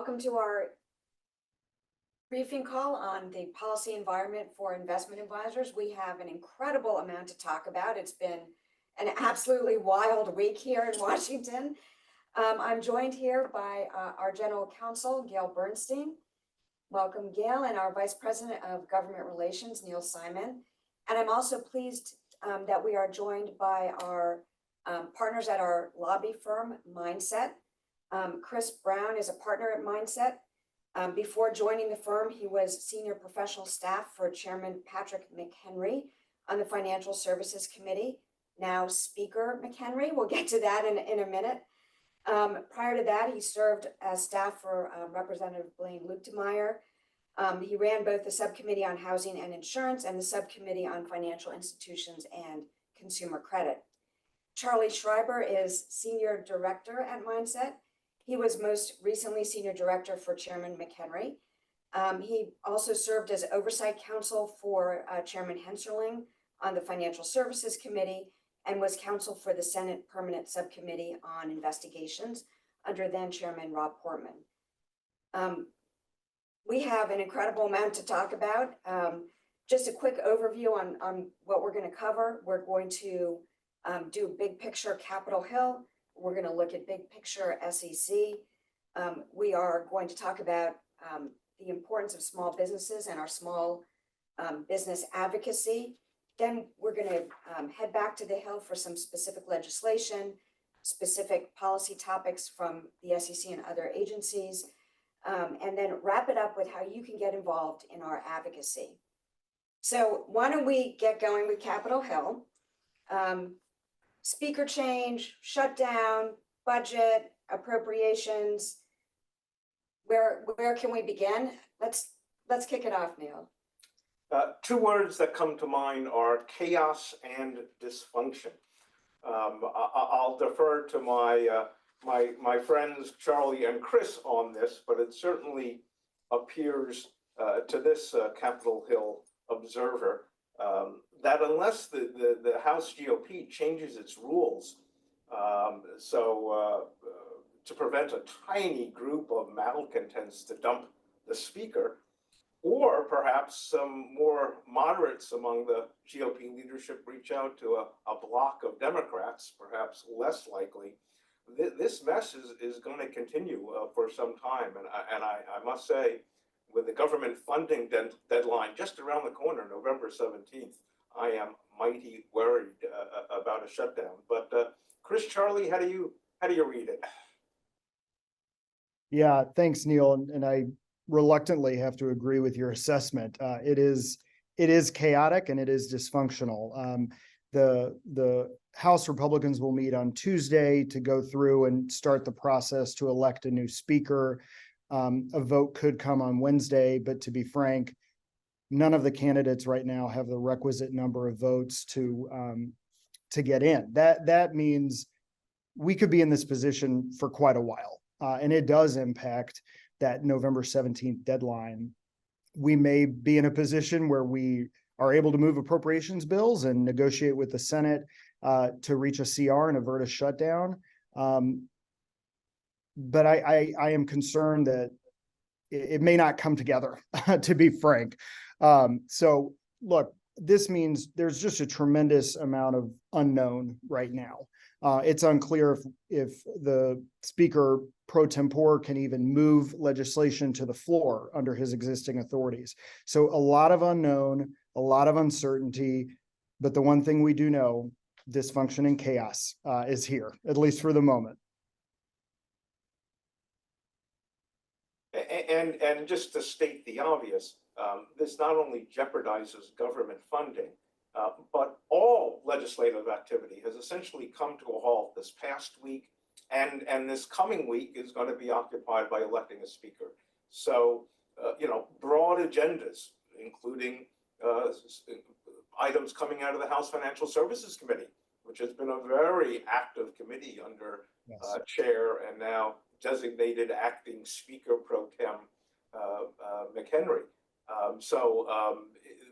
welcome to our briefing call on the policy environment for investment advisors. We have an incredible amount to talk about. It's been an absolutely wild week here in Washington. I'm joined here by our general counsel, Gail Bernstein. Welcome, Gail, and our Vice President of Government Relations, Neil Simon. And I'm also pleased that we are joined by our partners at our lobby firm, Mindset. Chris Brown is a partner at Mindset. Before joining the firm, he was senior professional staff for Chairman Patrick McHenry on the Financial Services Committee, now Speaker McHenry. We'll get to that in a minute. Prior to that, he served as staff for Representative Blaine Luetkemeyer. He ran both the Subcommittee on Housing and Insurance and the Subcommittee on Financial Institutions and Consumer Credit. Charlie Schreiber is Senior Director at Mindset. He was most recently Senior Director for Chairman McHenry. He also served as Oversight Counsel for Chairman Henserling on the Financial Services Committee and was counsel for the Senate Permanent Subcommittee on Investigations under then Chairman Rob Portman. We have an incredible amount to talk about. Just a quick overview on what we're going to cover. We're going to do big picture Capitol Hill. We're going to look at big picture SEC. We are going to talk about the importance of small businesses and our small business advocacy. Then we're going to head back to the Hill for some specific legislation, specific policy topics from the SEC and other agencies, and then wrap it up with how you can get involved in our advocacy. So why don't we get going with Capitol Hill? Speaker change, shutdown, budget, appropriations. Where can we begin? Let's kick it off, Neil. Two words that come to mind are chaos and dysfunction. I'll defer to my friends Charlie and Chris on this, but it certainly appears to this Capitol Hill observer that unless the House GOP changes its rules to prevent a tiny group of malcontents to dump the speaker, or perhaps some more moderates among the GOP leadership reach out to a block of Democrats, perhaps less likely, this mess is going to continue for some time. And I must say, with the government funding deadline just around the corner, November 17th, I am mighty worried about a shutdown. But Chris, Charlie, how do you read it? Yeah, thanks, Neil. And I reluctantly have to agree with your assessment. It is chaotic and it is dysfunctional. The House Republicans will meet on Tuesday to go through and start the process to elect a new speaker. A vote could come on Wednesday, but to be frank, none of the candidates right now have the requisite number of votes to get in. That means we could be in this position for quite a while, and it does impact that November 17th deadline. We may be in a position where we are able to move appropriations bills and negotiate with the Senate to reach a CR and avert a shutdown. But I am concerned that it may not come together, to be frank. So look, this means there's just a tremendous amount of unknown right now. It's unclear if the speaker pro tempore can even move legislation to the floor under his existing authorities. So a lot of unknown, a lot of uncertainty, but the one thing we do know, dysfunction and chaos is here, at least for the moment. And just to state the obvious, this not only jeopardizes government funding, but all legislative activity has essentially come to a halt this past week, and this coming week is going to be occupied by electing a speaker. So, broad agendas, including items coming out of the House Financial Services Committee, which has been a very active committee under Chair and now designated acting Speaker pro tem McHenry.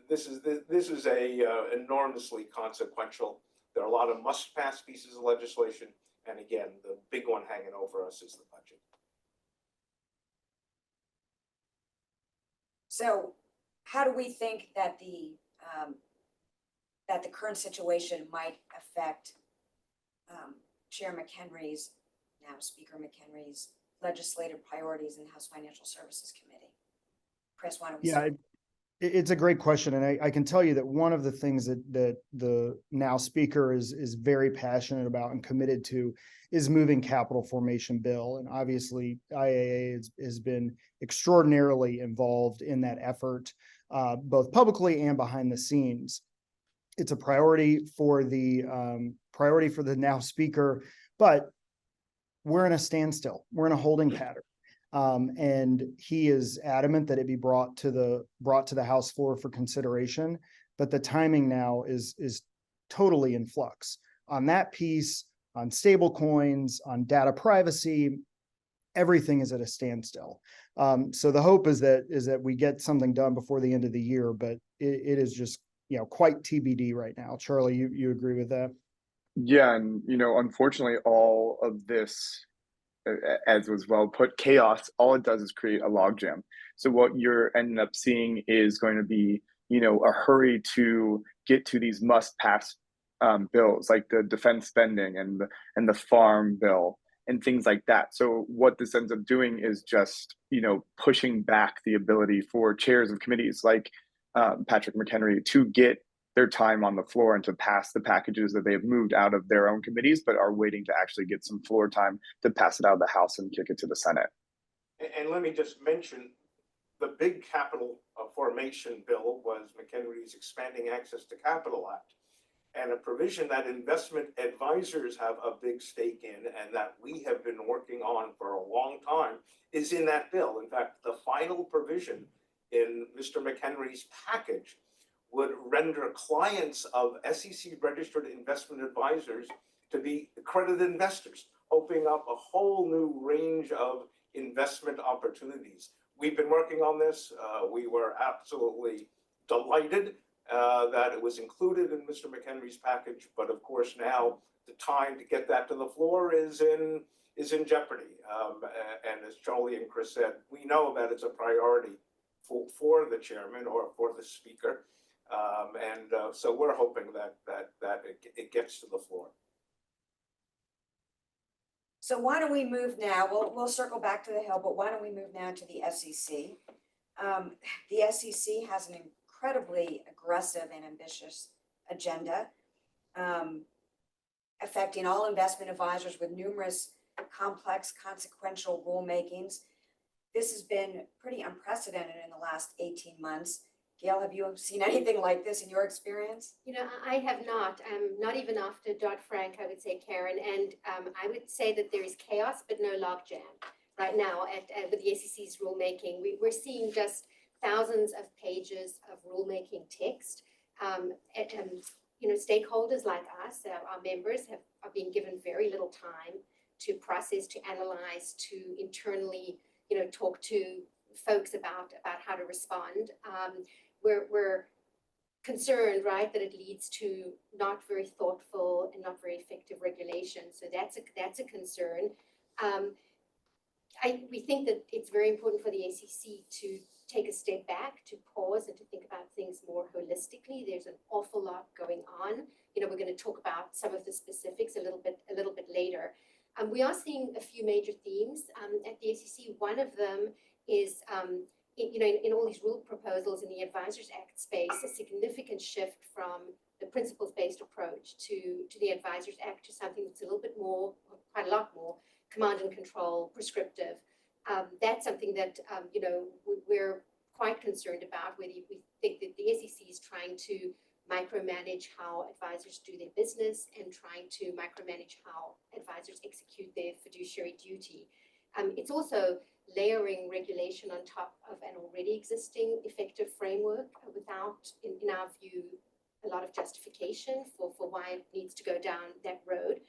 This is a enormously consequential. There are a lot of must-pass pieces of legislation, and again, the big one hanging over us is the budget. So how do we think that the current situation might affect Chair McHenry's, now Speaker McHenry's, legislative priorities in the House Financial Services Committee? Chris, why don't we Yeah, start? it's a great question, and I can tell you that one of the things that the now speaker is very passionate about and committed to is moving capital formation bill, and obviously IAA has been extraordinarily involved in that effort, both publicly and behind the scenes. It's a priority for the now speaker, but we're in a standstill. We're in a holding pattern. And he is adamant that it be brought to the House floor for consideration. But the timing now is totally in flux on that piece, on stable coins, on data privacy. Everything is at a standstill. So the hope is that we get something done before the end of the year, but it is just, quite TBD right now. Charlie, you agree with that? Yeah, and unfortunately, all of this, as was well put, chaos, all it does is create a logjam. So what you're ending up seeing is going to be, a hurry to get to these must-pass bills, like the defense spending and the farm bill and things like that. So what this ends up doing is just, pushing back the ability for chairs of committees like Patrick McHenry to get their time on the floor and to pass the packages that they have moved out of their own committees, but are waiting to actually get some floor time to pass it out of the House and kick it to the Senate. And let me just mention, the big capital formation bill was McHenry's Expanding Access to Capital Act, and a provision that investment advisors have a big stake in and that we have been working on for a long time is in that bill. In fact, the final provision in Mr. McHenry's package would render clients of SEC registered investment advisors to be accredited investors, opening up a whole new range of investment opportunities. We've been working on this. We were absolutely delighted that it was included in Mr. McHenry's package, but of course now the time to get that to the floor is in jeopardy. And as Charlie and Chris said, we know that it's a priority for the chairman or for the speaker. So we're hoping that it gets to the floor. So why don't we move now? We'll circle back to the Hill, but why don't we move now to the SEC? The SEC has an incredibly aggressive and ambitious agenda, affecting all investment advisors with numerous complex, consequential rulemakings. This has been pretty unprecedented in the last 18 months. Gail, have you seen anything like this in your experience? I have not even after Dodd-Frank, I would say, Karen, and I would say that there is chaos, but no logjam right now with the SEC's rulemaking. We're seeing just thousands of pages of rulemaking text. Stakeholders like us, our members, are being given very little time to process, to analyze, to internally, talk to folks about how to respond. We're concerned, right, that it leads to not very thoughtful and not very effective regulation. So that's a concern. We think that it's very important for the SEC to take a step back, to pause, and to think about things more holistically. There's an awful lot going on. We're going to talk about some of the specifics a little bit later. We are seeing a few major themes at the SEC. One of them is in all these rule proposals in the Advisors Act space, a significant shift from the principles-based approach to the Advisors Act to something that's a little bit more, quite a lot more, command and control, prescriptive. That's something that, we're quite concerned about, whether we think that the SEC is trying to micromanage how advisors do their business and trying to micromanage how advisors execute their fiduciary duty. It's also layering regulation on top of an already existing effective framework without, in our view, a lot of justification for why it needs to go down that road.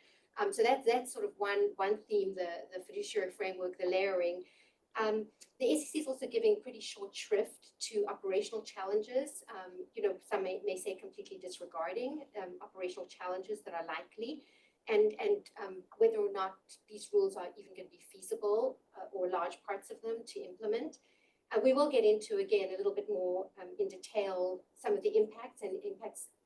So that's sort of one theme, the fiduciary framework, the layering. The SEC is also giving pretty short shrift to operational challenges. Some may say completely disregarding operational challenges that are likely, and whether or not these rules are even going to be feasible or large parts of them to implement. We will get into, again, a little bit more in detail some of the impacts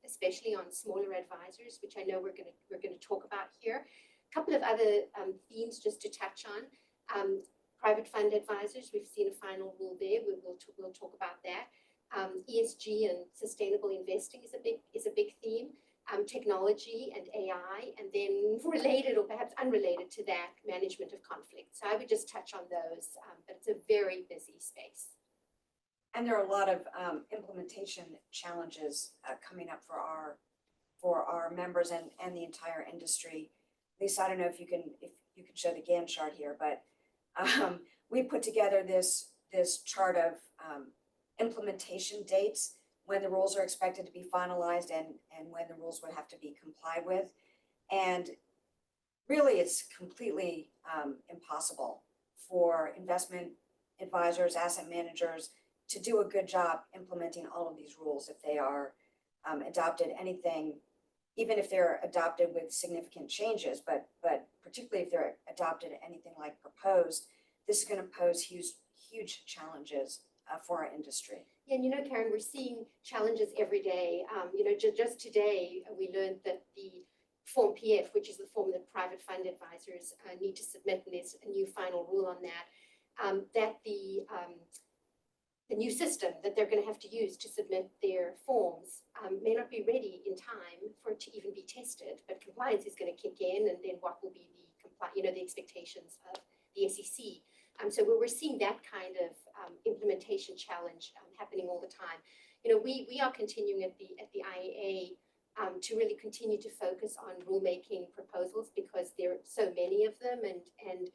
especially on smaller advisors, which I know we're going to talk about here. A couple of other themes just to touch on. Private fund advisors, we've seen a final rule there. We'll talk about that. ESG and sustainable investing is a big theme. Technology and AI, and then related or perhaps unrelated to that, management of conflict. So I would just touch on those, but it's a very busy space. And there are a lot of implementation challenges coming up for our members and the entire industry. Lisa, I don't know if you can show the Gantt chart here, but we put together this chart of implementation dates, when the rules are expected to be finalized and when the rules would have to be complied with. And really, it's completely impossible for investment advisors, asset managers to do a good job implementing all of these rules if they are adopted anything, even if they're adopted with significant changes, but particularly if they're adopted anything like proposed, this is going to pose huge challenges for our industry. Yeah, and Karen, we're seeing challenges every day. Just today, we learned that the Form PF, which is the form that private fund advisors need to submit, and there's a new final rule on that, that the new system that they're going to have to use to submit their forms may not be ready in time for it to even be tested, but compliance is going to kick in, and then what will be the expectations of the SEC. So we're seeing that kind of implementation challenge happening all the time. We are continuing at the IAA to really continue to focus on rulemaking proposals because there are so many of them, and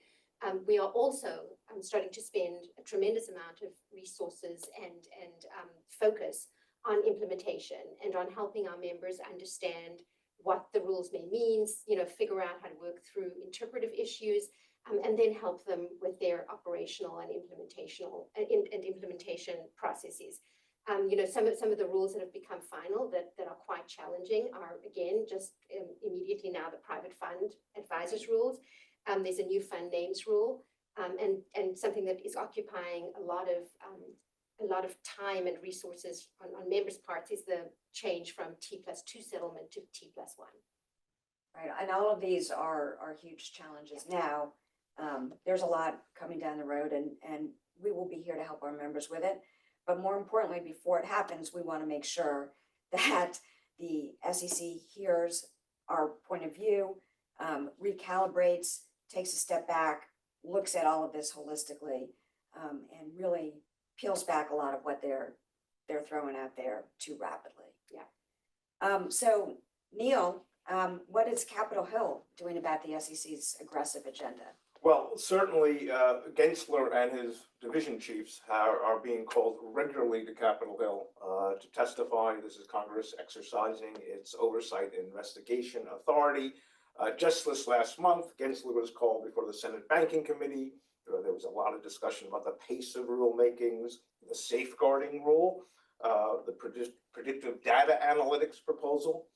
we are also starting to spend a tremendous amount of resources and focus on implementation and on helping our members understand what the rules may mean, figure out how to work through interpretive issues, and then help them with their operational and implementation processes. Some of the rules that have become final that are quite challenging are, again, just immediately now the private fund advisors rules. There's a new fund names rule, and something that is occupying a lot of time and resources on members' parts is the change from T+2 settlement to T+1. Right, and all of these are huge challenges now. There's a lot coming down the road, and we will be here to help our members with it. But more importantly, before it happens, we want to make sure that the SEC hears our point of view, recalibrates, takes a step back, looks at all of this holistically, and really peels back a lot of what they're throwing out there too rapidly. Yeah. So Neil, what is Capitol Hill doing about the SEC's aggressive agenda? Well, certainly Gensler and his division chiefs are being called regularly to Capitol Hill to testify. This is Congress exercising its oversight and investigation authority. Just this last month, Gensler was called before the Senate Banking Committee. There was a lot of discussion about the pace of rulemakings, the safeguarding rule, the predictive data analytics proposal.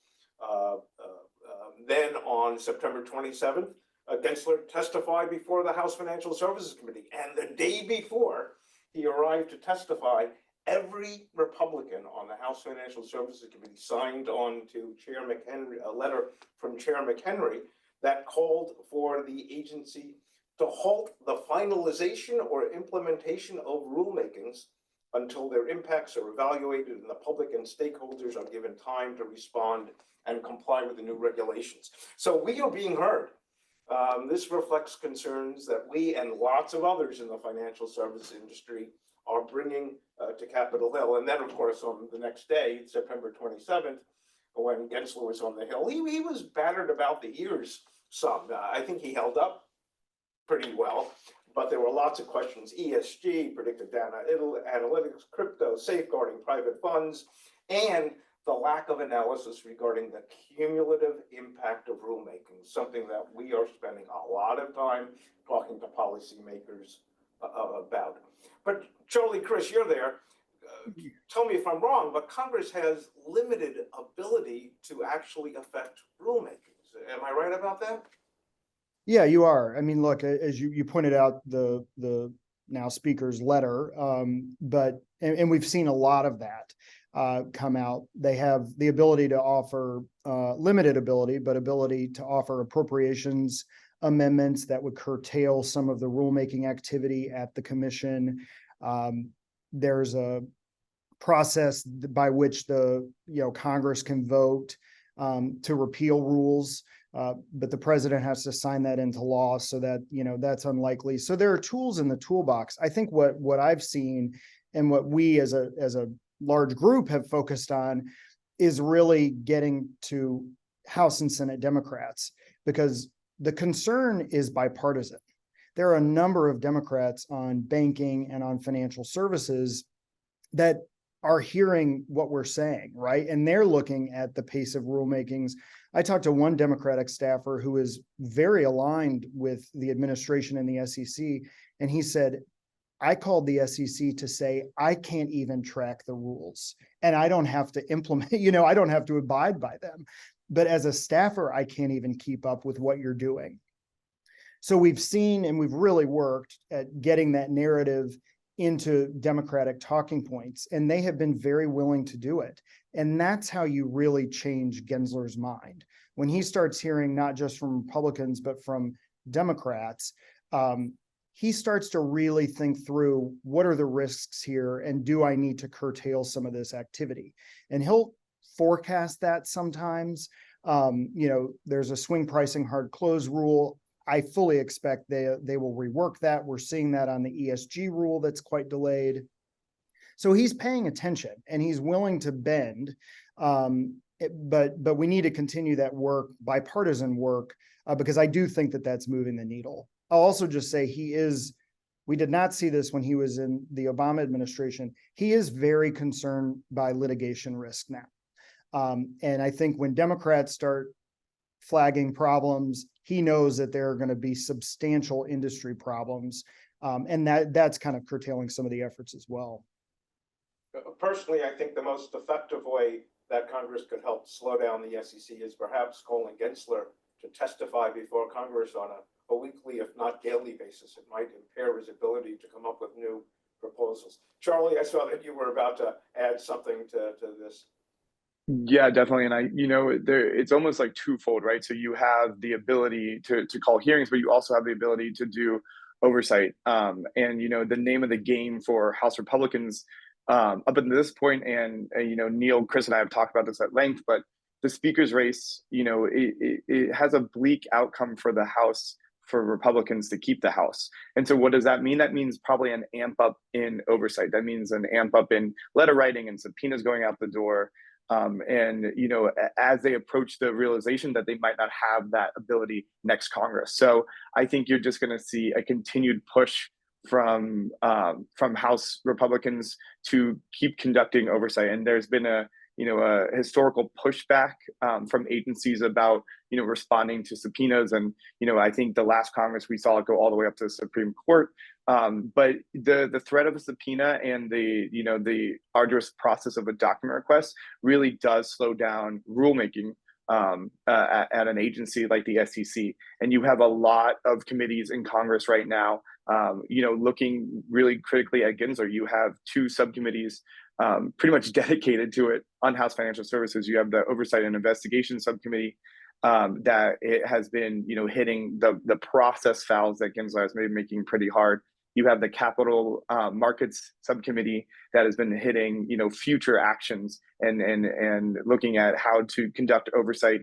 Then on September 27th, Gensler testified before the House Financial Services Committee, and the day before he arrived to testify, every Republican on the House Financial Services Committee signed on to Chair McHenry, a letter from Chair McHenry that called for the agency to halt the finalization or implementation of rulemakings until their impacts are evaluated and the public and stakeholders are given time to respond and comply with the new regulations. So we are being heard. This reflects concerns that we and lots of others in the financial services industry are bringing to Capitol Hill. And then, of course, on the next day, September 27th, when Gensler was on the Hill, he was battered about the ears some. I think he held up pretty well, but there were lots of questions: ESG, predictive data analytics, crypto, safeguarding private funds, and the lack of analysis regarding the cumulative impact of rulemaking, something that we are spending a lot of time talking to policymakers about. But Charlie, Chris, you're there. Tell me if I'm wrong, but Congress has limited ability to actually affect rulemakings. Am I right about that? Yeah, you are. I mean, look, as you pointed out, the now speaker's letter. And we've seen a lot of that come out. They have the ability to offer limited ability, but ability to offer appropriations amendments that would curtail some of the rulemaking activity at the commission. There's a process by which the Congress can vote to repeal rules, but the president has to sign that into law, so that that's unlikely. So there are tools in the toolbox. I think what I've seen and what we as a large group have focused on is really getting to House and Senate Democrats, because the concern is bipartisan. There are a number of Democrats on banking and on financial services that are hearing what we're saying, right? And they're looking at the pace of rulemakings. I talked to one Democratic staffer who is very aligned with the administration and the SEC, and he said, I called the SEC to say, I can't even track the rules and I don't have to implement, I don't have to abide by them. But as a staffer, I can't even keep up with what you're doing. So we've seen, and we've really worked at getting that narrative into Democratic talking points, and they have been very willing to do it. And that's how you really change Gensler's mind. When he starts hearing not just from Republicans, but from Democrats, he starts to really think through, what are the risks here, and do I need to curtail some of this activity? And he'll forecast that sometimes. There's a swing pricing hard close rule. I fully expect they will rework that. We're seeing that on the ESG rule that's quite delayed. So he's paying attention and he's willing to bend. But we need to continue that work, bipartisan work, because I do think that that's moving the needle. I'll also just say we did not see this when he was in the Obama administration. He is very concerned by litigation risk now. And I think when Democrats start flagging problems, he knows that there are going to be substantial industry problems. And that's kind of curtailing some of the efforts as well. Personally, I think the most effective way that Congress could help slow down the SEC is perhaps calling Gensler to testify before Congress on a weekly, if not daily basis. It might impair his ability to come up with new proposals. Charlie, I saw that you were about to add something to this. Yeah, definitely. And it's almost like twofold, right? So you have the ability to call hearings, but you also have the ability to do oversight. And the name of the game for House Republicans up until this point, and Neil, Chris, and I have talked about this at length, but the speaker's race, it has a bleak outcome for the House, for Republicans to keep the House. And so what does that mean? That means probably an amp up in oversight. That means an amp up in letter writing and subpoenas going out the door. As they approach the realization that they might not have that ability next Congress. So I think you're just going to see a continued push from House Republicans to keep conducting oversight. And there's been a historical pushback from agencies about responding to subpoenas. And I think the last Congress we saw it go all the way up to the Supreme Court. But the threat of a subpoena and the arduous process of a document request really does slow down rulemaking at an agency like the SEC. And you have a lot of committees in Congress right now, looking really critically at Gensler. You have two subcommittees pretty much dedicated to it on House Financial Services. You have the Oversight and Investigation Subcommittee that it has been, hitting the process fouls that Gensler has been making pretty hard. You have the Capital Markets Subcommittee that has been hitting, future actions and looking at how to conduct oversight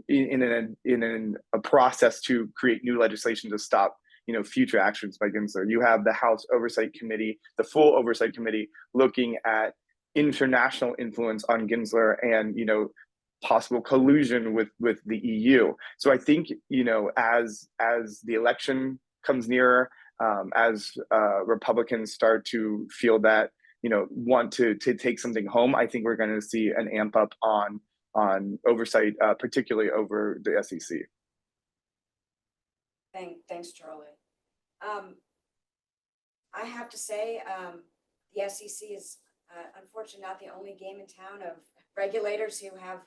in a process to create new legislation to stop future actions by Gensler. You have the House Oversight Committee, the full Oversight Committee, looking at international influence on Gensler and possible collusion with the EU. So I think as the election comes nearer, as Republicans start to feel that want to take something home, I think we're going to see an amp up on oversight, particularly over the SEC. Thanks, Charlie. I have to say, the SEC is unfortunately not the only game in town of regulators who have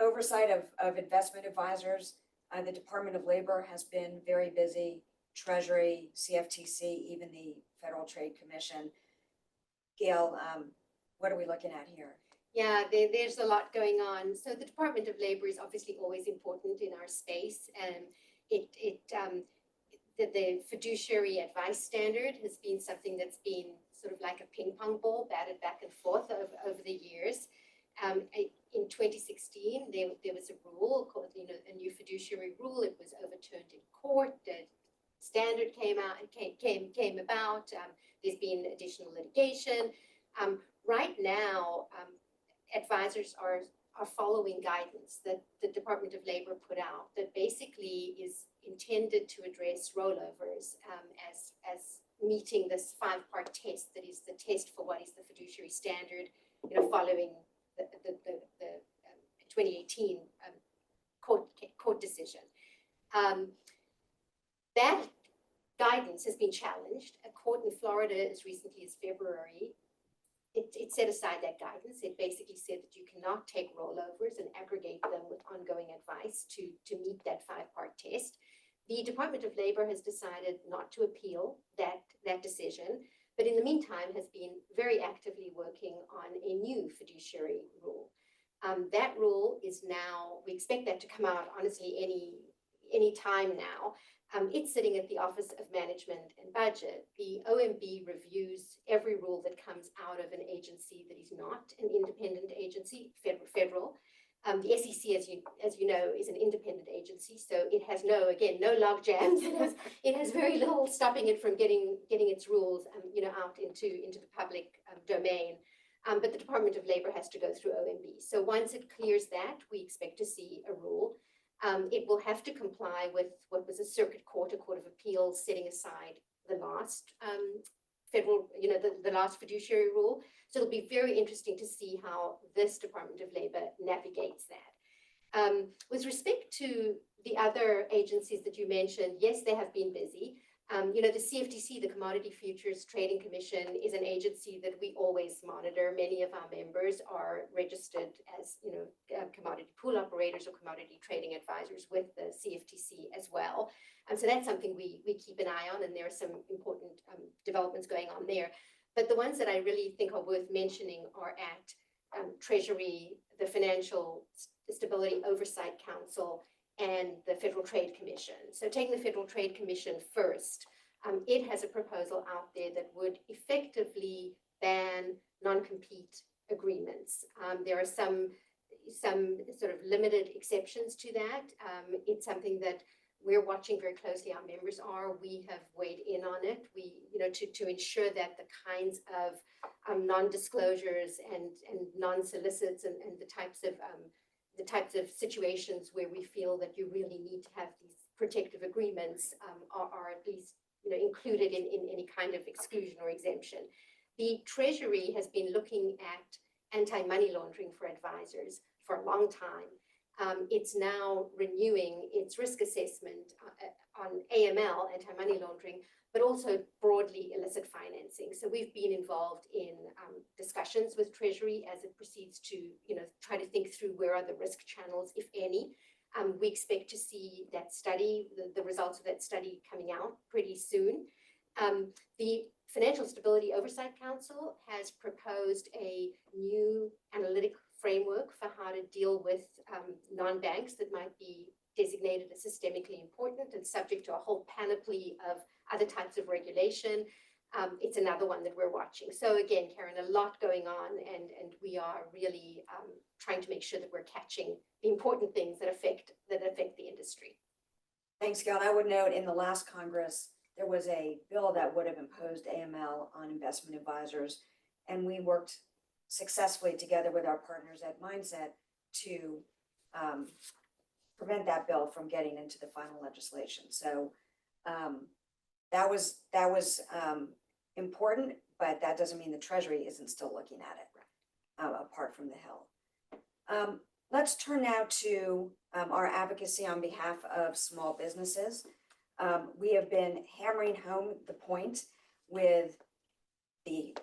oversight of investment advisors. The Department of Labor has been very busy. Treasury, CFTC, even the Federal Trade Commission. Gail, what are we looking at here? Yeah, there's a lot going on. So the Department of Labor is obviously always important in our space, and the fiduciary advice standard has been something that's been sort of like a ping pong ball batted back and forth over the years. In 2016, there was a rule called, a new fiduciary rule. It was overturned in court. The standard came about. There's been additional litigation. Right now, advisors are following guidance that the Department of Labor put out that basically is intended to address rollovers as meeting this 5-part test that is the test for what is the fiduciary standard, following the 2018 court decision. That guidance has been challenged. A court in Florida as recently as February, it set aside that guidance. It basically said that you cannot take rollovers and aggregate them with ongoing advice to meet that 5-part test. The Department of Labor has decided not to appeal that decision, but in the meantime has been very actively working on a new fiduciary rule. That rule is now, we expect that to come out honestly any time now. It's sitting at the Office of Management and Budget. The OMB reviews every rule that comes out of an agency that is not an independent agency, federal. The SEC, as you know, is an independent agency, so it has no log jams. It has very little stopping it from getting its rules, out into the public domain. But the Department of Labor has to go through OMB. So once it clears that, we expect to see a rule. It will have to comply with what was a court of appeals setting aside the last federal, the last fiduciary rule. So it'll be very interesting to see how this Department of Labor navigates that. With respect to the other agencies that you mentioned, yes, they have been busy. The CFTC, the Commodity Futures Trading Commission, is an agency that we always monitor. Many of our members are registered as, commodity pool operators or commodity trading advisors with the CFTC as well. So that's something we keep an eye on, and there are some important developments going on there. But the ones that I really think are worth mentioning are at Treasury, the Financial Stability Oversight Council, and the Federal Trade Commission. So taking the Federal Trade Commission first, it has a proposal out there that would effectively ban non-compete agreements. There are some sort of limited exceptions to that. It's something that we're watching very closely. Our members are. We have weighed in on it. We, to ensure that the kinds of non-disclosures and non-solicits and the types of situations where we feel that you really need to have these protective agreements are at least included in any kind of exclusion or exemption. The Treasury has been looking at anti-money laundering for advisors for a long time. It's now renewing its risk assessment on AML, anti-money laundering, but also broadly illicit financing. So we've been involved in discussions with Treasury as it proceeds to, try to think through where are the risk channels, if any. We expect to see that study, the results of that study coming out pretty soon. The Financial Stability Oversight Council has proposed a new analytic framework for how to deal with non-banks that might be designated as systemically important and subject to a whole panoply of other types of regulation. It's another one that we're watching. So again, Karen, a lot going on, and we are really trying to make sure that we're catching the important things that affect the industry. Thanks, Gail. I would note in the last Congress, there was a bill that would have imposed AML on investment advisors, and we worked successfully together with our partners at Mindset to prevent that bill from getting into the final legislation. So that was important, but that doesn't mean the Treasury isn't still looking at it, apart from the Hill. Let's turn now to our advocacy on behalf of small businesses. We have been hammering home the point with the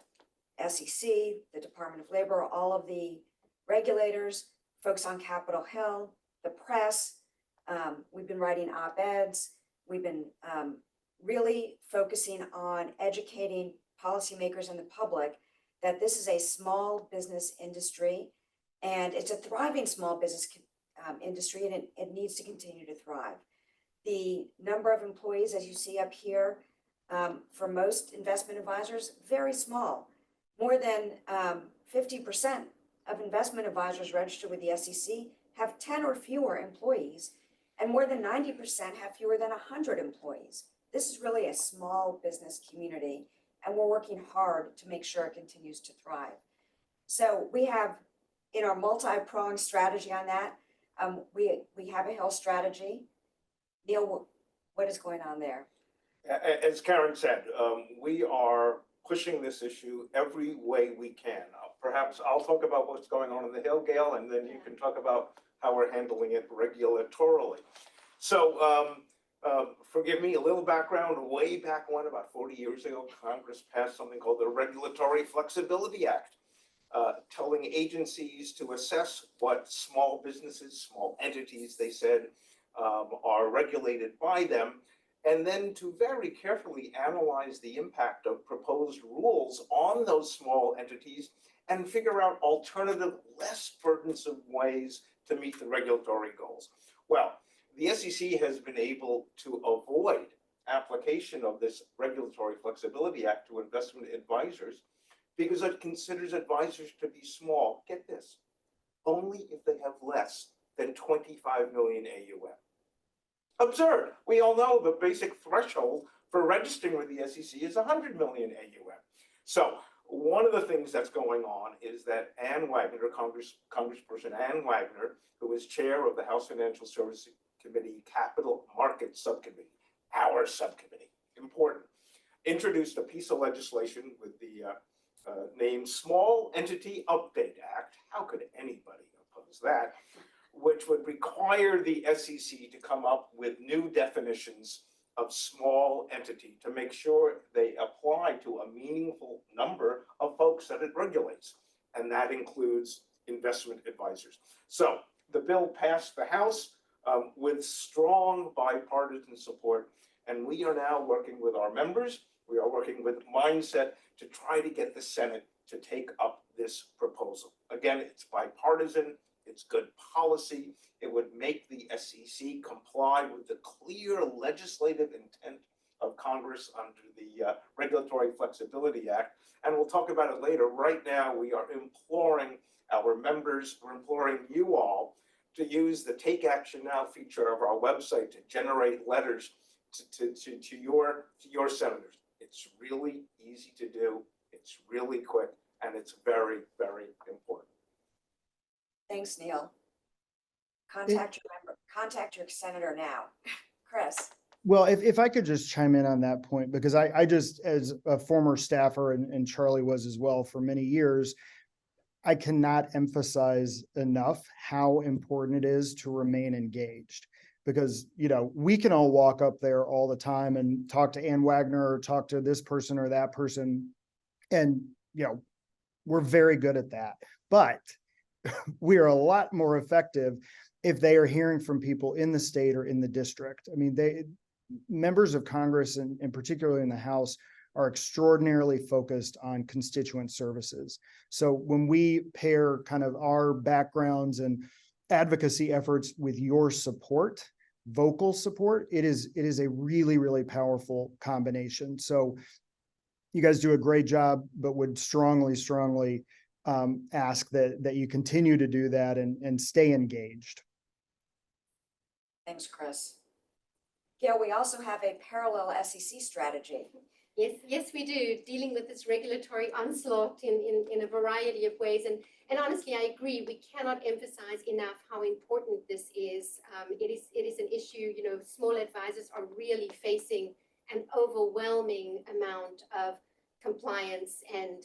SEC, the Department of Labor, all of the regulators, folks on Capitol Hill, the press. We've been writing op-eds. We've been really focusing on educating policymakers and the public that this is a small business industry and it's a thriving small business industry, and it needs to continue to thrive. The number of employees, as you see up here, for most investment advisors, very small. More than 50% of investment advisors registered with the SEC have 10 or fewer employees, and more than 90% have fewer than 100 employees. This is really a small business community, and we're working hard to make sure it continues to thrive. So we have, in our multi-pronged strategy on that, we have a health strategy. Neil, what is going on there? As Karen said, we are pushing this issue every way we can. Perhaps I'll talk about what's going on in the Hill, Gail, and then you can talk about how we're handling it regulatorily. So forgive me, a little background. Way back when, about 40 years ago, Congress passed something called the Regulatory Flexibility Act, telling agencies to assess what small businesses, small entities, they said, are regulated by them, and then to very carefully analyze the impact of proposed rules on those small entities and figure out alternative, less burdensome ways to meet the regulatory goals. Well, the SEC has been able to avoid application of this Regulatory Flexibility Act to investment advisors because it considers advisors to be small, get this, only if they have less than 25 million AUM. Absurd. We all know the basic threshold for registering with the SEC is 100 million AUM. So one of the things that's going on is that Ann Wagner, Congressperson Ann Wagner, who is chair of the House Financial Services Committee Capital Markets Subcommittee, our subcommittee, important, introduced a piece of legislation with the name Small Entity Update Act. How could anybody oppose that? Which would require the SEC to come up with new definitions of small entity to make sure they apply to a meaningful number of folks that it regulates. And that includes investment advisors. So the bill passed the House with strong bipartisan support. And we are now working with our members. We are working with Mindset to try to get the Senate to take up this proposal. Again, it's bipartisan. It's good policy. It would make the SEC comply with the clear legislative intent of Congress under the Regulatory Flexibility Act. And we'll talk about it later. Right now, we are imploring our members, we're imploring you all to use the Take Action Now feature of our website to generate letters to your senators. It's really easy to do. It's really quick, and it's very, very important. Thanks, Neil. Contact your senator now. Chris. Well, if I could just chime in on that point, because I just, as a former staffer, and Charlie was as well for many years, I cannot emphasize enough how important it is to remain engaged. Because, you know, we can all walk up there all the time and talk to Ann Wagner or talk to this person or that person. And, you know, we're very good at that. But we are a lot more effective if they are hearing from people in the state or in the district. I mean, members of Congress, and particularly in the House, are extraordinarily focused on constituent services. So when we pair kind of our backgrounds and advocacy efforts with your support, vocal support, it is a really, really powerful combination. So you guys do a great job, but would strongly ask that you continue to do that and stay engaged. Thanks, Chris. Gail, we also have a parallel SEC strategy. Yes, we do, dealing with this regulatory onslaught in a variety of ways. And honestly, I agree, we cannot emphasize enough how important this is. It is an issue, you know, small advisors are really facing an overwhelming amount of compliance and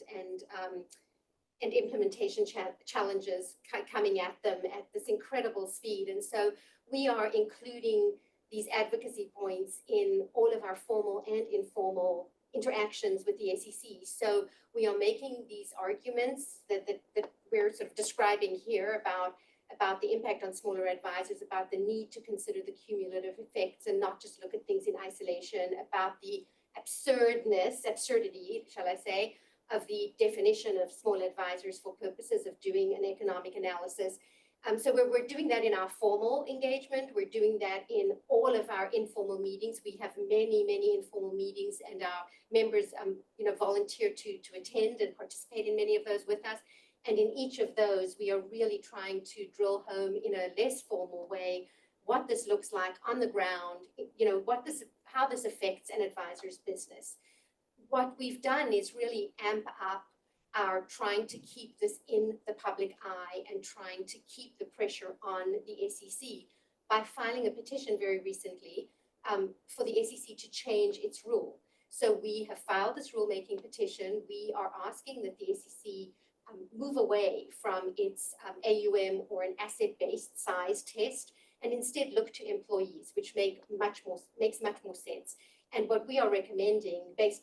implementation challenges coming at them at this incredible speed. And so we are including these advocacy points in all of our formal and informal interactions with the SEC. So we are making these arguments that we're sort of describing here about about the impact on smaller advisors, about the need to consider the cumulative effects and not just look at things in isolation, about the absurdity, shall I say, of the definition of small advisors for purposes of doing an economic analysis. So we're doing that in our formal engagement. We're doing that in all of our informal meetings. We have many informal meetings, and our members, volunteer to attend and participate in many of those with us. And in each of those, we are really trying to drill home in a less formal way what this looks like on the ground, how this affects an advisor's business. What we've done is really amp up our trying to keep this in the public eye and trying to keep the pressure on the SEC by filing a petition very recently for the SEC to change its rule. So we have filed this rulemaking petition. We are asking that the SEC move away from its AUM or an asset-based size test and instead look to employees, which makes much more sense. And what we are recommending, based,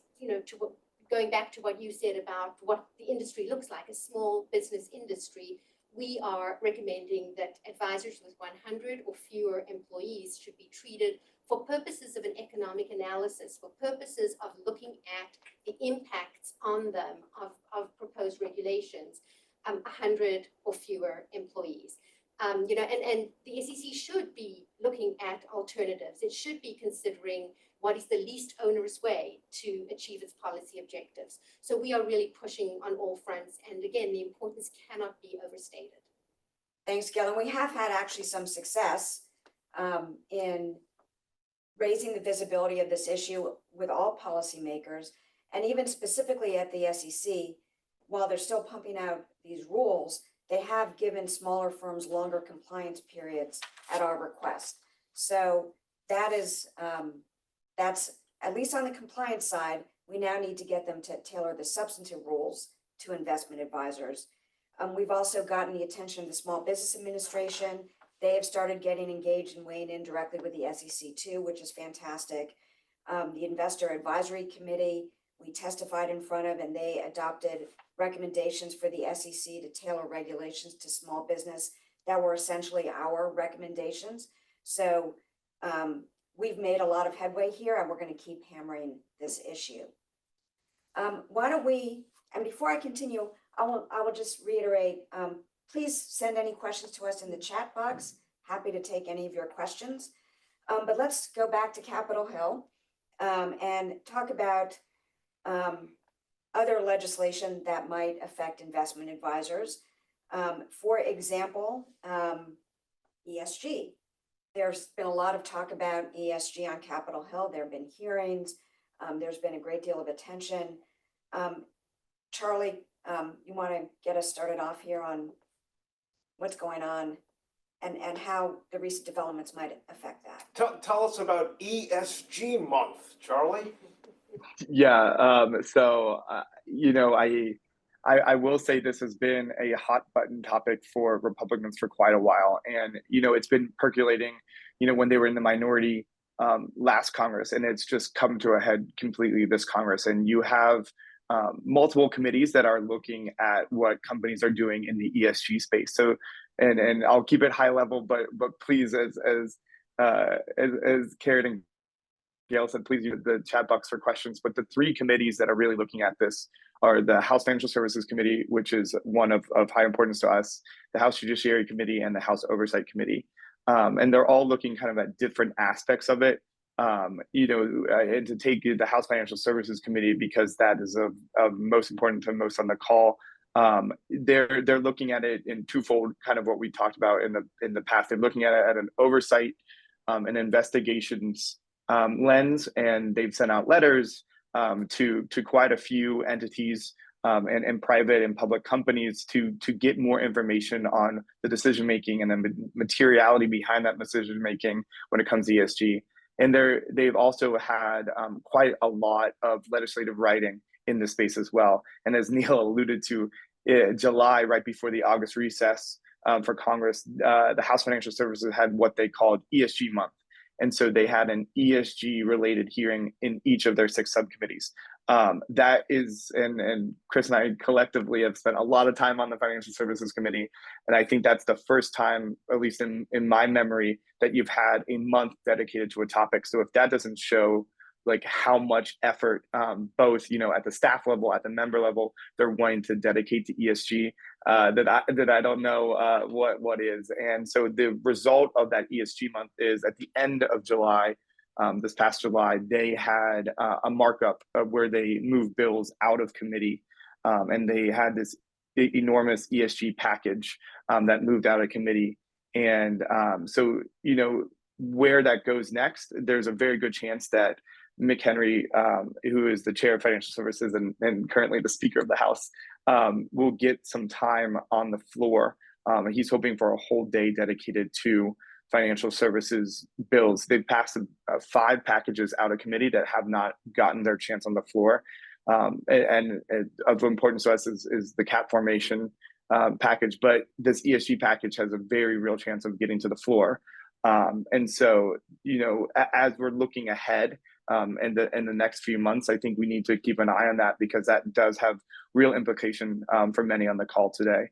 going back to what you said about what the industry looks like, a small business industry, we are recommending that advisors with 100 or fewer employees should be treated for purposes of an economic analysis, for purposes of looking at the impacts on them of proposed regulations, 100 or fewer employees. And the SEC should be looking at alternatives. It should be considering what is the least onerous way to achieve its policy objectives. So we are really pushing on all fronts. And again, the importance cannot be overstated. Thanks, Gail. And we have had actually some success in raising the visibility of this issue with all policymakers, and even specifically at the SEC. While they're still pumping out these rules, they have given smaller firms longer compliance periods at our request. So that is, that's at least on the compliance side. We now need to get them to tailor the substantive rules to investment advisors. We've also gotten the attention of the Small Business Administration. They have started getting engaged and weighing in directly with the SEC too, which is fantastic. The Investor Advisory Committee, we testified in front of, and they adopted recommendations for the SEC to tailor regulations to small business that were essentially our recommendations. So we've made a lot of headway here, and we're going to keep hammering this issue. Why don't we, and before I continue, I will just reiterate, please send any questions to us in the chat box. Happy to take any of your questions. But let's go back to Capitol Hill and talk about other legislation that might affect investment advisors. For example, ESG. There's been a lot of talk about ESG on Capitol Hill. There have been hearings. There's been a great deal of attention. Charlie, you want to get us started off here on what's going on and how the recent developments might affect that? Tell us about ESG month, Charlie. Yeah. I will say this has been a hot button topic for Republicans for quite a while, and it's been percolating. When they were in the minority last Congress, and it's just come to a head completely this Congress. And you have multiple committees that are looking at what companies are doing in the ESG space. So, and I'll keep it high level, but please, as Karen and Gail said, please use the chat box for questions. But the three committees that are really looking at this are the House Financial Services Committee, which is one of high importance to us, the House Judiciary Committee, and the House Oversight Committee. And they're all looking kind of at different aspects of it. And to take the House Financial Services Committee, because that is of most important to most on the call, they're looking at it in twofold, kind of what we talked about in the past. They're looking at it at an oversight and investigations lens, and they've sent out letters to quite a few entities and private and public companies to get more information on the decision making and the materiality behind that decision making when it comes to ESG. And they've also had quite a lot of legislative writing in this space as well. And as Neil alluded to, July, right before the August recess for Congress, the House Financial Services had what they called ESG month. And so they had an ESG related hearing in each of their 6 subcommittees. That is, and Chris and I collectively have spent a lot of time on the Financial Services Committee, and I think that's the first time, at least in my memory, that you've had a month dedicated to a topic. So if that doesn't show like how much effort, both at the staff level, at the member level, they're wanting to dedicate to ESG, that I don't know what is. And so the result of that ESG month is at the end of July. This past July, they had a markup where they moved bills out of committee, and they had this enormous ESG package that moved out of committee. And so, where that goes next, there's a very good chance that Mick Henry, who is the chair of Financial Services and currently the Speaker of the House, will get some time on the floor. He's hoping for a whole day dedicated to financial services bills. They've passed 5 packages out of committee that have not gotten their chance on the floor. And of importance to us is the cap formation package, but this ESG package has a very real chance of getting to the floor. And so, as we're looking ahead in the next few months, I think we need to keep an eye on that, because that does have real implication for many on the call today.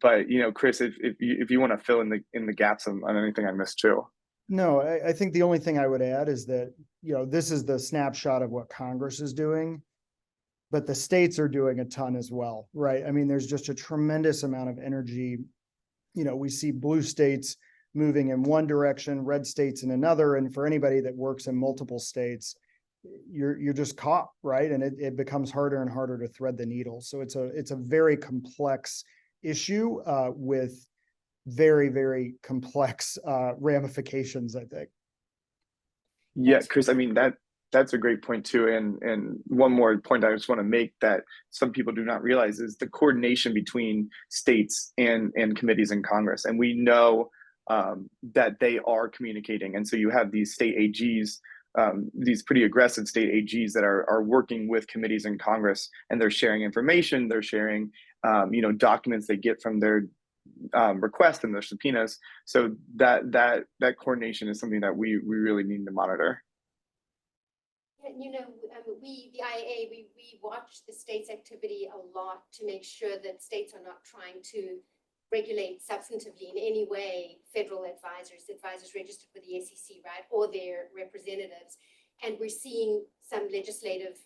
But Chris, if you want to fill in the gaps on anything I missed too. No, I think the only thing I would add is that, this is the snapshot of what Congress is doing, but the states are doing a ton as well, right? I mean, there's just a tremendous amount of energy. We see blue states moving in one direction, red states in another. And for anybody that works in multiple states, you're just caught, right? And it becomes harder and harder to thread the needle. So it's a very complex issue with very, very complex ramifications, I think. Yeah, Chris, I mean, that's a great point too. And one more point I just want to make that some people do not realize is the coordination between states and committees in Congress. And we know that they are communicating. And so you have these state AGs, these pretty aggressive state AGs that are working with committees in Congress, and they're sharing information, they're sharing documents they get from their requests and their subpoenas. So that coordination is something that we really need to monitor. And we, the IAA, we watch the state's activity a lot to make sure that states are not trying to regulate substantively in any way federal advisors registered with the SEC, right, or their representatives. And we're seeing some legislative,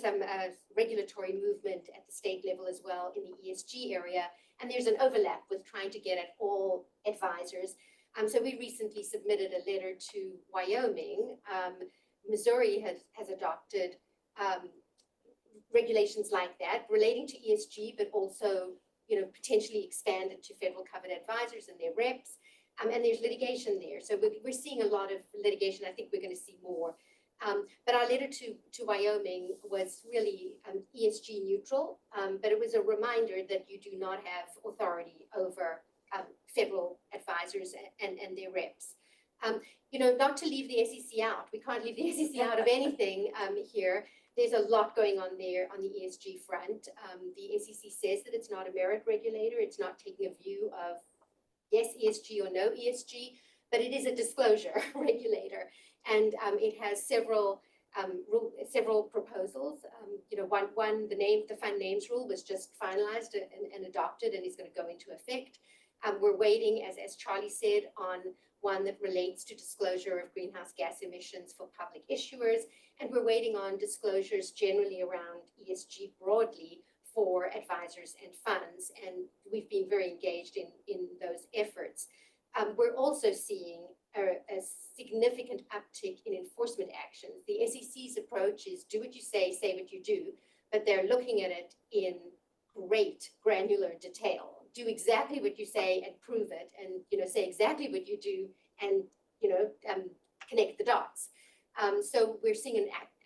some regulatory movement at the state level as well in the ESG area. And there's an overlap with trying to get at all advisors. So we recently submitted a letter to Wyoming. Missouri has adopted regulations like that relating to ESG, but also potentially expanded to federal covered advisors and their reps. And there's litigation there. So we're seeing a lot of litigation. I think we're going to see more. But our letter to Wyoming was really ESG neutral, but it was a reminder that you do not have authority over federal advisors and their reps. Not to leave the SEC out. We can't leave the SEC out of anything here. There's a lot going on there on the ESG front. The SEC says that it's not a merit regulator. It's not taking a view of yes, ESG or no ESG, but it is a disclosure regulator. And it has several proposals. One, the fund names rule was just finalized and adopted and is going to go into effect. We're waiting, as Charlie said, on one that relates to disclosure of greenhouse gas emissions for public issuers. And we're waiting on disclosures generally around ESG broadly for advisors and funds. And we've been very engaged in those efforts. We're also seeing a significant uptick in enforcement actions. The SEC's approach is do what you say what you do, but they're looking at it in great granular detail. Do exactly what you say and prove it, and say exactly what you do and connect the dots. So we're seeing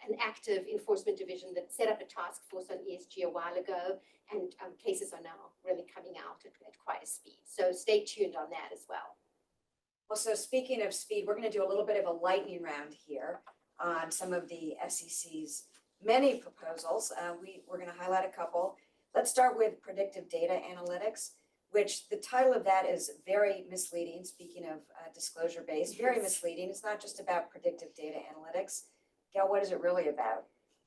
an active enforcement division that set up a task force on ESG a while ago, and cases are now really coming out at quite a speed. So stay tuned on that as well. Well, so speaking of speed, we're going to do a little bit of a lightning round here on some of the SEC's many proposals. We're going to highlight a couple. Let's start with predictive data analytics, which the title of that is very misleading. Speaking of disclosure-based, very misleading. It's not just about predictive data analytics. Gail, what is it really about?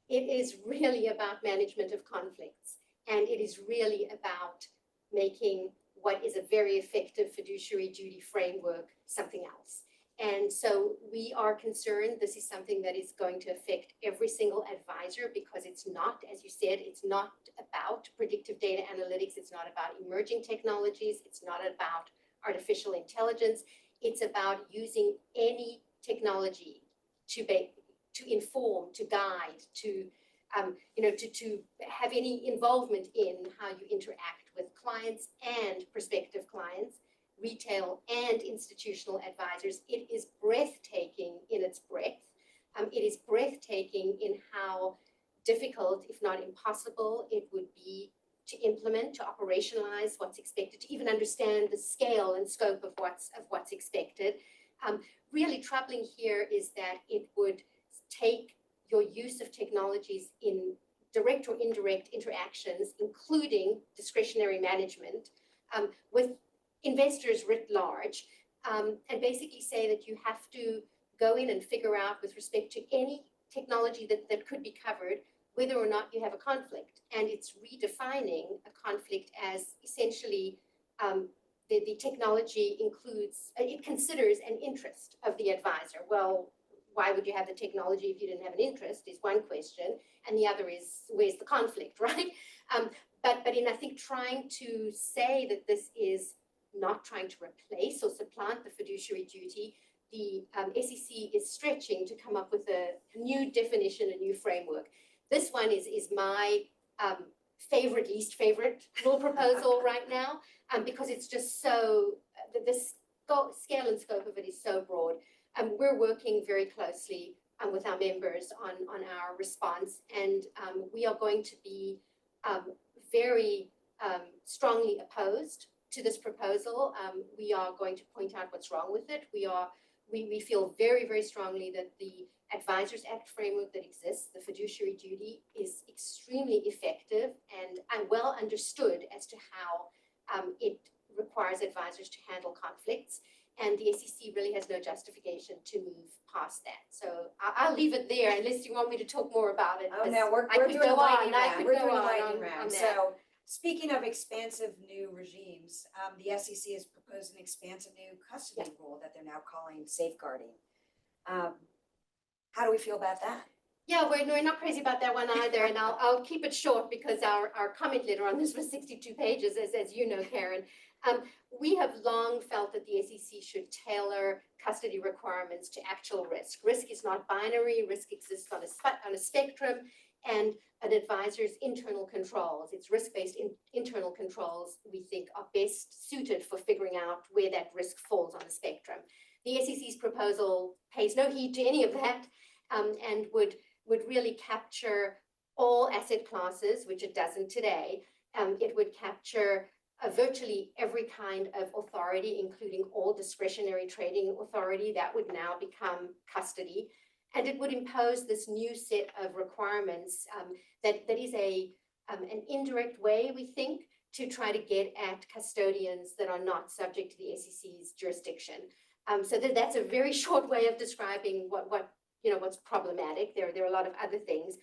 It is really about management of conflicts, and it is really about making what is a very effective fiduciary duty framework something else. And so we are concerned this is something that is going to affect every single advisor, because it's not, as you said, it's not about predictive data analytics. It's not about emerging technologies. It's not about artificial intelligence. It's about using any technology to inform, to guide, to have any involvement in how you interact with clients and prospective clients, retail and institutional advisors. It is breathtaking in its breadth. It is breathtaking in how difficult, if not impossible, it would be to implement, to operationalize what's expected, to even understand the scale and scope of what's expected. Really troubling here is that it would take your use of technologies in direct or indirect interactions, including discretionary management, with investors writ large, and basically say that you have to go in and figure out, with respect to any technology that could be covered, whether or not you have a conflict. And it's redefining a conflict as essentially the technology it considers an interest of the advisor. Well, why would you have the technology if you didn't have an interest is one question. And the other is, where's the conflict, right? But in, I think, trying to say that this is not trying to replace or supplant the fiduciary duty, the SEC is stretching to come up with a new definition, a new framework. This one is my least favorite rule proposal right now, because it's just so, the scale and scope of it is so broad. We're working very closely with our members on our response, and we are going to be very strongly opposed to this proposal. We are going to point out what's wrong with it. We feel very, very strongly that the Advisors Act framework that exists, the fiduciary duty, is extremely effective and well understood as to how it requires advisors to handle conflicts. And the SEC really has no justification to move past that. So I'll leave it there unless you want me to talk more about it. Oh, no, we're doing a lightning round. We're doing a lightning round. So speaking of expansive new regimes, the SEC has proposed an expansive new custody rule that they're now calling safeguarding. How do we feel about that? Yeah, we're not crazy about that one either, and I'll keep it short because our comment letter on this was 62 pages, as you know, Karen. We have long felt that the SEC should tailor custody requirements to actual risk. Risk is not binary. Risk exists on a spectrum, and an advisor's internal controls, its risk-based internal controls, we think are best suited for figuring out where that risk falls on the spectrum. The SEC's proposal pays no heed to any of that, and would really capture all asset classes, which it doesn't today. It would capture virtually every kind of authority, including all discretionary trading authority that would now become custody. And it would impose this new set of requirements that is an indirect way, we think, to try to get at custodians that are not subject to the SEC's jurisdiction. So that's a very short way of describing what's problematic. There are a lot of other things.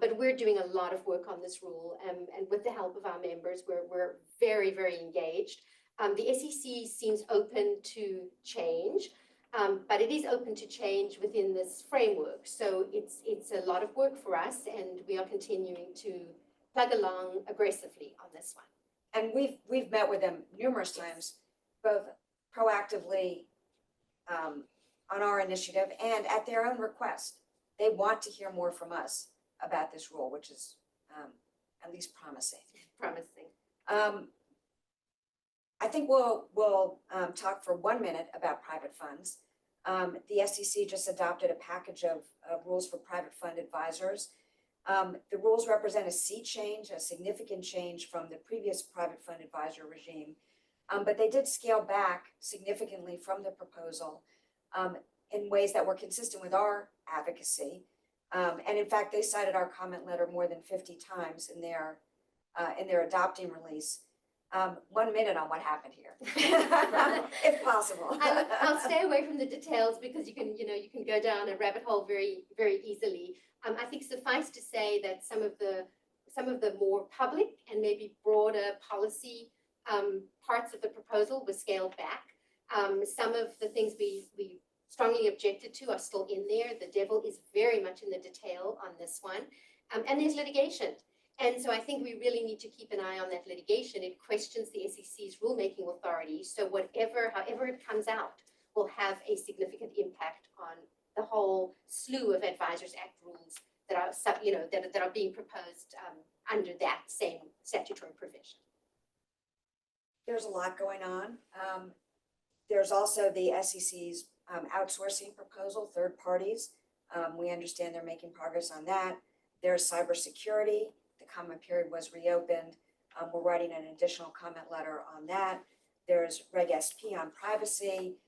But we're doing a lot of work on this rule, and with the help of our members, we're very, very engaged. The SEC seems open to change, but it is open to change within this framework. So it's a lot of work for us, and we are continuing to plug along aggressively on this one. And we've met with them numerous times, both proactively on our initiative and at their own request. They want to hear more from us about this rule, which is at least promising. I think we'll talk for 1 minute about private funds. The SEC just adopted a package of rules for private fund advisors. The rules represent a sea change, a significant change from the previous private fund advisor regime, but they did scale back significantly from the proposal in ways that were consistent with our advocacy. And in fact, they cited our comment letter more than 50 times in their adopting release. 1 minute on what happened here, if possible. I'll stay away from the details because you can go down a rabbit hole very, very easily. I think suffice to say that some of the more public and maybe broader policy parts of the proposal were scaled back. Some of the things we strongly objected to are still in there. The devil is very much in the detail on this one. And there's litigation. And so I think we really need to keep an eye on that litigation. It questions the SEC's rulemaking authority. So however it comes out, will have a significant impact on the whole slew of Advisors Act rules that are being proposed under that same statutory provision. There's a lot going on. There's also the SEC's outsourcing proposal, third parties. We understand they're making progress on that. There's cybersecurity. The comment period was reopened. We're writing an additional comment letter on that. There's Reg SP on privacy.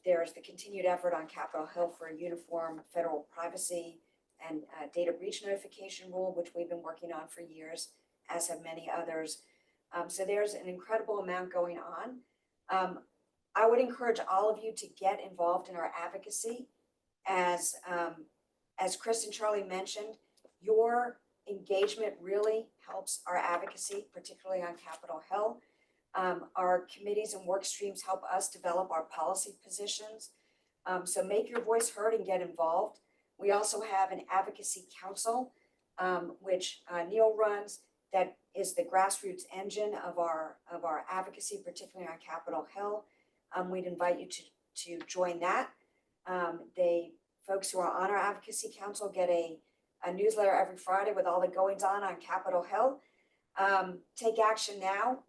There's the continued effort on Capitol Hill for a uniform federal privacy and data breach notification rule, which we've been working on for years, as have many others. So there's an incredible amount going on. I would encourage all of you to get involved in our advocacy. As Chris and Charlie mentioned, your engagement really helps our advocacy, particularly on Capitol Hill. Our committees and work streams help us develop our policy positions. So make your voice heard and get involved. We also have an advocacy council, which Neil runs, that is the grassroots engine of our advocacy, particularly on Capitol Hill. We'd invite you to join that. Folks who are on our advocacy council get a newsletter every Friday with all the goings on Capitol Hill. Take action now.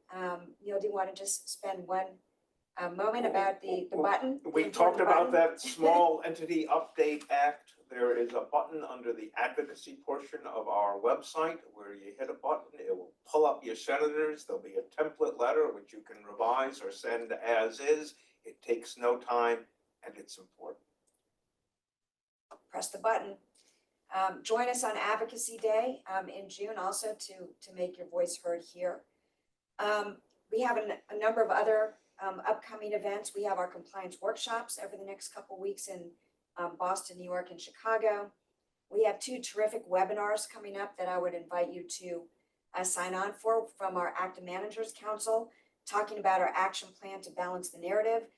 Neil, do you want to just spend one moment about the button? We talked about that Small Entity Update Act. There is a button under the advocacy portion of our website where you hit a button, it will pull up your senators. There'll be a template letter which you can revise or send as is. It takes no time and it's important. Press the button. Join us on Advocacy Day in June also to make your voice heard here. We have a number of other upcoming events. We have our compliance workshops over the next couple weeks in Boston, New York, and Chicago. We have 2 terrific webinars coming up that I would invite you to sign on for from our Active Managers Council, talking about our action plan to balance the narrative,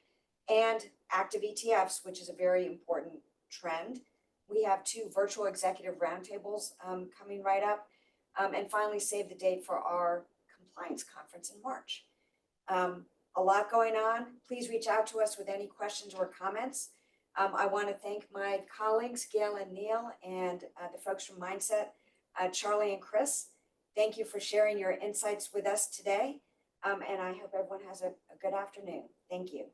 and active ETFs, which is a very important trend. We have 2 virtual executive roundtables coming right up. And finally, save the date for our compliance conference in March. A lot going on. Please reach out to us with any questions or comments. I want to thank my colleagues, Gail and Neil, and the folks from Mindset, Charlie and Chris. Thank you for sharing your insights with us today. And I hope everyone has a good afternoon. Thank you.